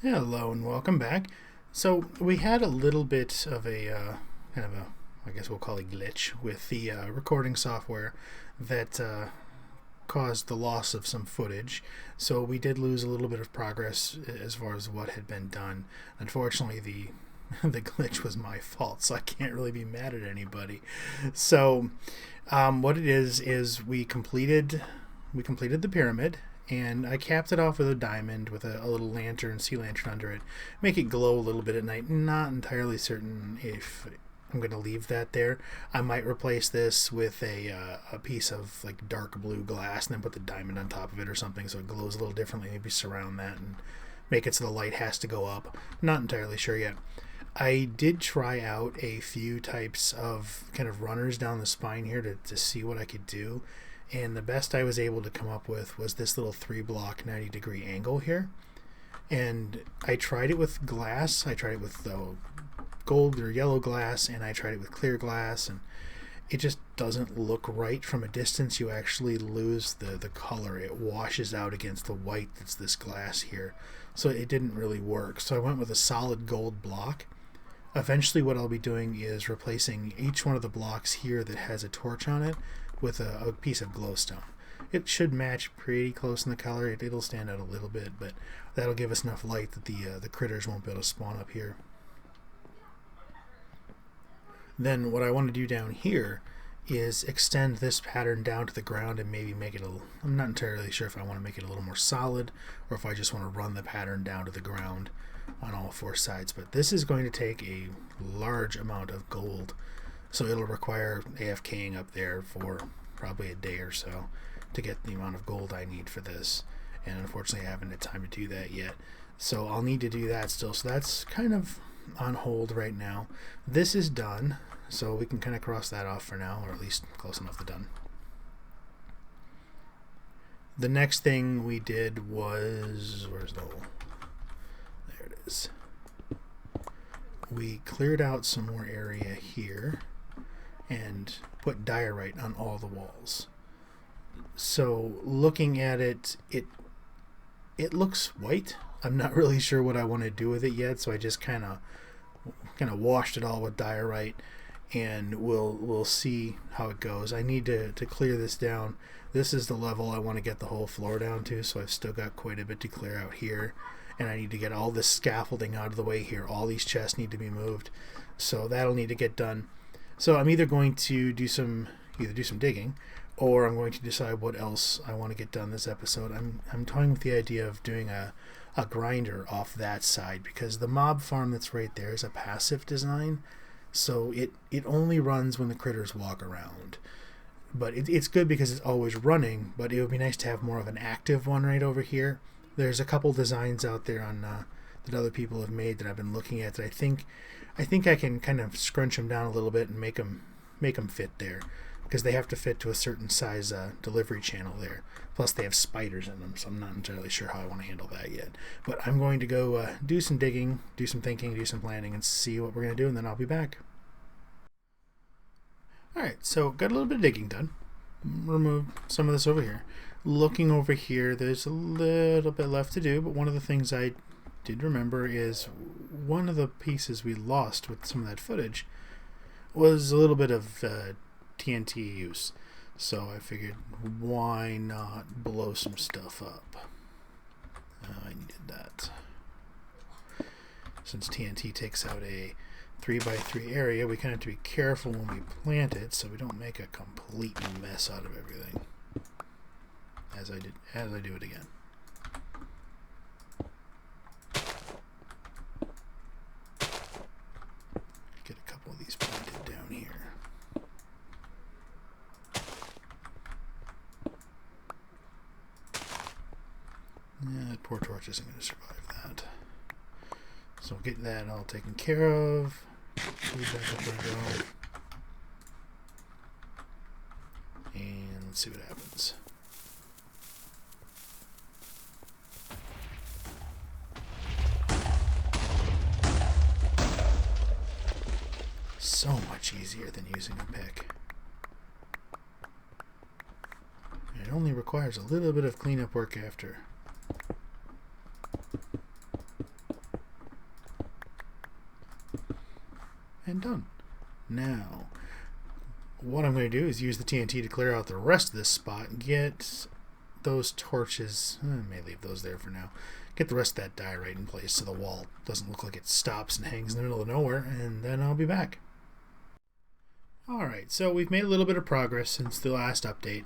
Hello and welcome back. So we had a little bit of a kind of a, I guess we'll call it glitch with the recording software that caused the loss of some footage. So we did lose a little bit of progress as far as what had been done. Unfortunately, the the glitch was my fault, so I can't really be mad at anybody. So what it is we completed the pyramid, and I capped it off with a diamond with a little lantern, sea lantern under it, make it glow a little bit at night. Not entirely certain if I'm going to leave that there. I might replace this with a piece of like dark blue glass and then put the diamond on top of it or something so it glows a little differently. Maybe surround that and make it so the light has to go up. Not entirely sure yet. I did try out a few types of kind of runners down the spine here to see what I could do. And the best I was able to come up with was this little 3 block 90-degree angle here. And I tried it with glass. I tried it with gold or yellow glass, and I tried it with clear glass, and it just doesn't look right from a distance. You actually lose the color. It washes out against the white that's this glass here. So it didn't really work. So I went with a solid gold block. Eventually what I'll be doing is replacing each one of the blocks here that has a torch on it with a piece of glowstone. It should match pretty close in the color. It'll stand out a little bit, but that'll give us enough light that the critters won't be able to spawn up here. Then what I want to do down here is extend this pattern down to the ground and maybe make it I'm not entirely sure if I want to make it a little more solid or if I just want to run the pattern down to the ground on all 4 sides. But this is going to take a large amount of gold, so it'll require AFKing up there for probably a day or so to get the amount of gold I need for this. And unfortunately I haven't had time to do that yet. So I'll need to do that still. So that's kind of on hold right now. This is done, so we can kind of cross that off for now, or at least close enough to done. The next thing we did was, where's the hole? There it is. We cleared out some more area here and put diorite on all the walls. So looking at it, it looks white. I'm not really sure what I want to do with it yet, so I just kind of washed it all with diorite, and we'll see how it goes. I need to clear this down. This is the level I want to get the whole floor down to, so I've still got quite a bit to clear out here, and I need to get all this scaffolding out of the way here. All these chests need to be moved, so that'll need to get done. So I'm either going to do some digging, or I'm going to decide what else I want to get done this episode. I'm toying with the idea of doing a grinder off that side, because the mob farm that's right there is a passive design, so it only runs when the critters walk around. But it's good because it's always running, but it would be nice to have more of an active one right over here. There's a couple designs out there on that other people have made that I've been looking at that I think I can kind of scrunch them down a little bit and make them fit there, because they have to fit to a certain size delivery channel there. Plus they have spiders in them, so I'm not entirely sure how I want to handle that yet. But I'm going to go do some digging, do some thinking, do some planning, and see what we're going to do, and then I'll be back. Alright, so got a little bit of digging done. Remove some of this over here. Looking over here, there's a little bit left to do, but one of the things I did remember is one of the pieces we lost with some of that footage was a little bit of TNT use. So I figured, why not blow some stuff up? I needed that. Since TNT takes out a 3x3 area, we kind of have to be careful when we plant it so we don't make a complete mess out of everything. As I do it again. Get a couple of these planted down here. Yeah, that poor torch isn't going to survive that. So we'll get that all taken care of. Back up our go. And let's see what happens. So much easier than using a pick. And it only requires a little bit of cleanup work after. and done. Now, what I'm going to do is use the TNT to clear out the rest of this spot and get those torches. I may leave those there for now. Get the rest of that diorite in place so the wall doesn't look like it stops and hangs in the middle of nowhere, and then I'll be back. Alright, so we've made a little bit of progress since the last update,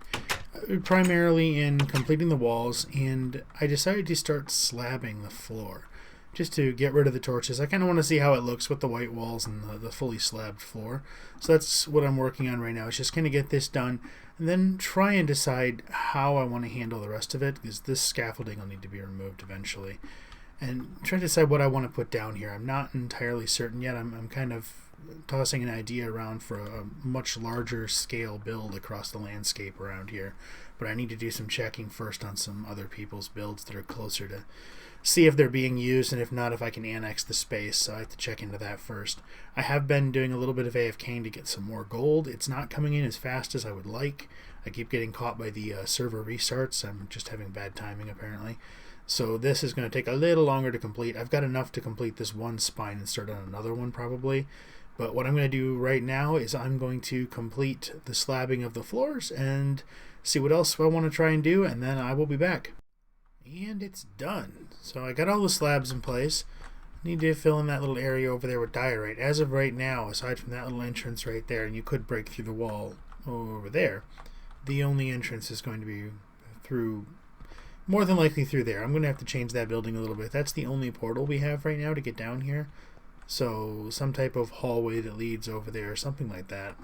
primarily in completing the walls, and I decided to start slabbing the floor just to get rid of the torches. I kind of want to see how it looks with the white walls and the fully slabbed floor. So that's what I'm working on right now. It's just going to get this done and then try and decide how I want to handle the rest of it, because this scaffolding will need to be removed eventually. And try to decide what I want to put down here. I'm not entirely certain yet. I'm kind of tossing an idea around for a much larger scale build across the landscape around here. But I need to do some checking first on some other people's builds that are closer to see if they're being used, and if not, if I can annex the space. So I have to check into that first. I have been doing a little bit of AFKing to get some more gold. It's not coming in as fast as I would like. I keep getting caught by the server restarts. I'm just having bad timing apparently. So this is going to take a little longer to complete. I've got enough to complete this one spine and start on another one probably. But what I'm going to do right now is I'm going to complete the slabbing of the floors and see what else I want to try and do, and then I will be back. And it's done. So I got all the slabs in place. Need to fill in that little area over there with diorite. As of right now, aside from that little entrance right there, and you could break through the wall over there, the only entrance is going to be through, more than likely through there. I'm going to have to change that building a little bit. That's the only portal we have right now to get down here. So some type of hallway that leads over there or something like that.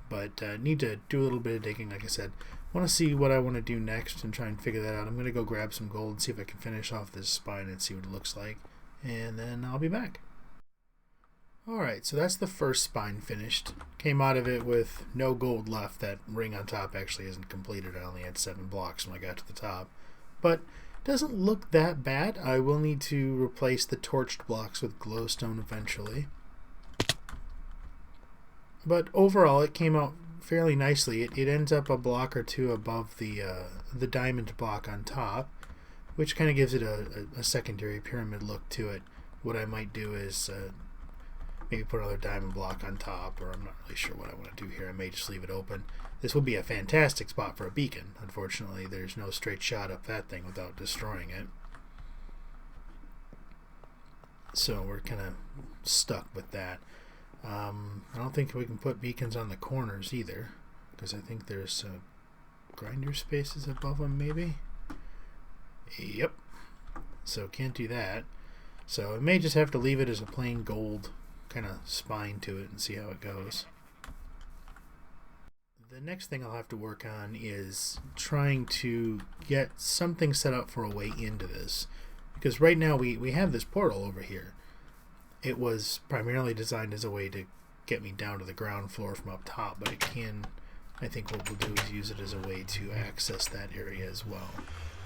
But need to do a little bit of digging, like I said. I want to see what I want to do next and try and figure that out. I'm going to go grab some gold and see if I can finish off this spine and see what it looks like. And then I'll be back. Alright, so that's the first spine finished. Came out of it with no gold left. That ring on top actually isn't completed. I only had 7 blocks when I got to the top. But it doesn't look that bad. I will need to replace the torched blocks with glowstone eventually. But overall, it came out fairly nicely. It ends up a block or two above the diamond block on top, which kind of gives it a secondary pyramid look to it. What I might do is maybe put another diamond block on top, or I'm not really sure what I want to do here. I may just leave it open. This would be a fantastic spot for a beacon. Unfortunately, there's no straight shot up that thing without destroying it. So we're kind of stuck with that. I don't think we can put beacons on the corners either, because I think there's grinder spaces above them maybe. Yep. So can't do that. So I may just have to leave it as a plain gold kind of spine to it and see how it goes. The next thing I'll have to work on is trying to get something set up for a way into this, because right now we have this portal over here. It was primarily designed as a way to get me down to the ground floor from up top, but it can, I think what we'll do is use it as a way to access that area as well.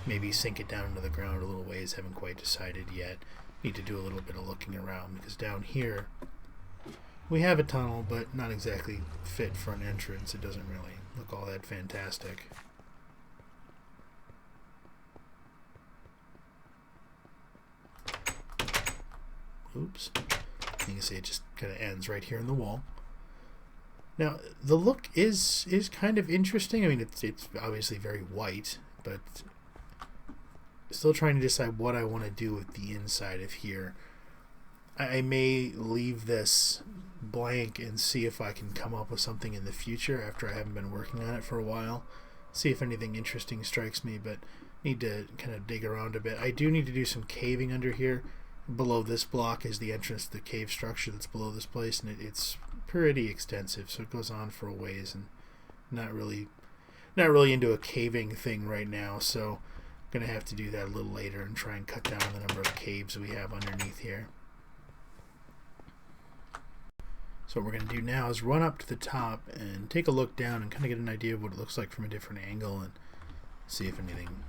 Maybe sink it down into the ground a little ways, haven't quite decided yet. Need to do a little bit of looking around, because down here we have a tunnel, but not exactly fit for an entrance. It doesn't really look all that fantastic. Oops. You can see it just kind of ends right here in the wall. Now, the look is kind of interesting. I mean, it's obviously very white, but still trying to decide what I want to do with the inside of here. I may leave this blank and see if I can come up with something in the future after I haven't been working on it for a while. See if anything interesting strikes me, but need to kind of dig around a bit. I do need to do some caving under here. Below this block is the entrance to the cave structure that's below this place, and it's pretty extensive, so it goes on for a ways, and not really into a caving thing right now, so I'm gonna have to do that a little later and try and cut down the number of caves we have underneath here. So what we're going to do now is run up to the top and take a look down and kind of get an idea of what it looks like from a different angle and see if anything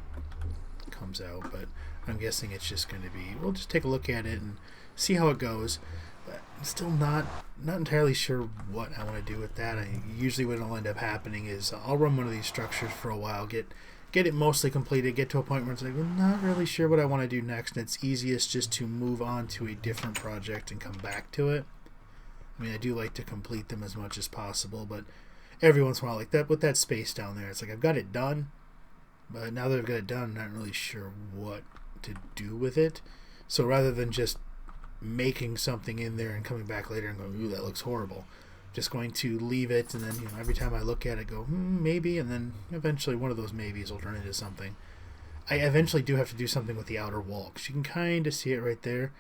comes out. But I'm guessing it's just going to be, we'll just take a look at it and see how it goes. But I'm still not entirely sure what I want to do with that. Usually what will end up happening is I'll run one of these structures for a while, get it mostly completed, get to a point where it's like, I'm not really sure what I want to do next, and it's easiest just to move on to a different project and come back to it. I mean, I do like to complete them as much as possible, but every once in a while, like that with that space down there, it's like I've got it done, but now that I've got it done, I'm not really sure what to do with it. So rather than just making something in there and coming back later and going, ooh, that looks horrible, just going to leave it, and then every time I look at it, go, maybe, and then eventually one of those maybes will turn into something. I eventually do have to do something with the outer wall, because you can kind of see it right there.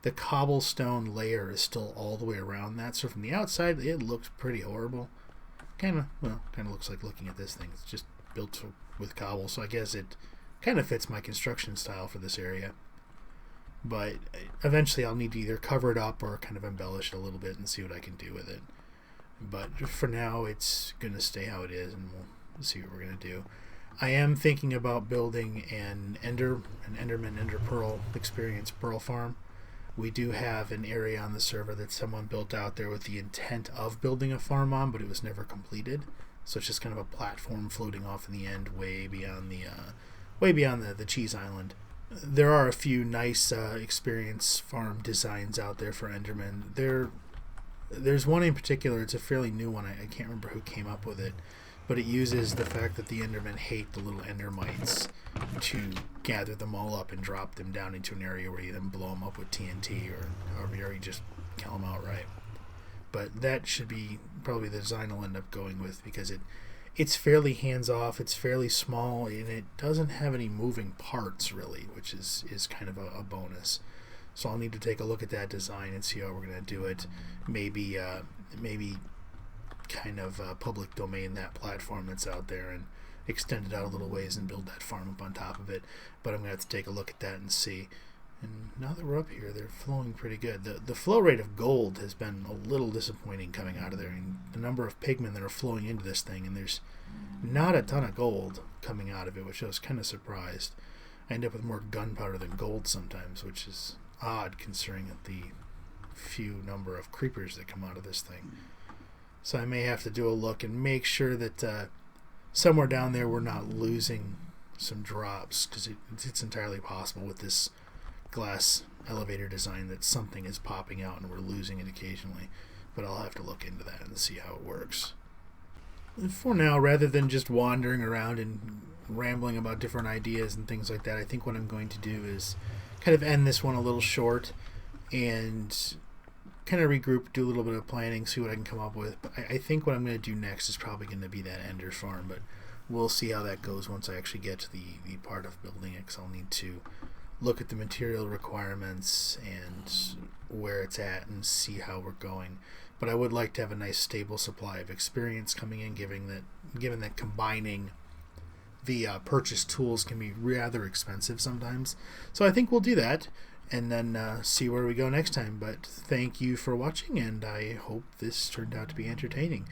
The cobblestone layer is still all the way around that, so from the outside, it looks pretty horrible. Kind of looks like looking at this thing. It's just built with cobble, so I guess it kind of fits my construction style for this area. But eventually I'll need to either cover it up or kind of embellish it a little bit and see what I can do with it. But for now, it's going to stay how it is, and we'll see what we're going to do. I am thinking about building an Enderman Ender Pearl experience pearl farm. We do have an area on the server that someone built out there with the intent of building a farm on, but it was never completed. So it's just kind of a platform floating off in the end, way beyond the cheese island. There are a few nice experience farm designs out there for Enderman. There's one in particular. It's a fairly new one. I can't remember who came up with it, but it uses the fact that the Endermen hate the little Ender mites to gather them all up and drop them down into an area where you then blow them up with TNT or however you just kill them outright. But that should be probably the design I'll end up going with, because it's fairly hands-off, it's fairly small, and it doesn't have any moving parts really, which is kind of a bonus. So I'll need to take a look at that design and see how we're going to do it. Maybe kind of public domain that platform that's out there and extend it out a little ways and build that farm up on top of it. But I'm going to have to take a look at that and see. And now that we're up here, they're flowing pretty good. The flow rate of gold has been a little disappointing coming out of there. And the number of pigmen that are flowing into this thing, and there's not a ton of gold coming out of it, which I was kind of surprised. I end up with more gunpowder than gold sometimes, which is odd considering the few number of creepers that come out of this thing. So I may have to do a look and make sure that somewhere down there we're not losing some drops, because it's entirely possible with this glass elevator design that something is popping out and we're losing it occasionally. But I'll have to look into that and see how it works. For now, rather than just wandering around and rambling about different ideas and things like that, I think what I'm going to do is kind of end this one a little short and kind of regroup, do a little bit of planning, see what I can come up with. But I think what I'm going to do next is probably going to be that Ender farm, but we'll see how that goes once I actually get to the part of building it, because I'll need to look at the material requirements and where it's at and see how we're going. But I would like to have a nice stable supply of experience coming in, given that combining the purchased tools can be rather expensive sometimes. So I think we'll do that and then see where we go next time. But thank you for watching, and I hope this turned out to be entertaining.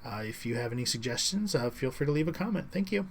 If you have any suggestions, feel free to leave a comment. Thank you.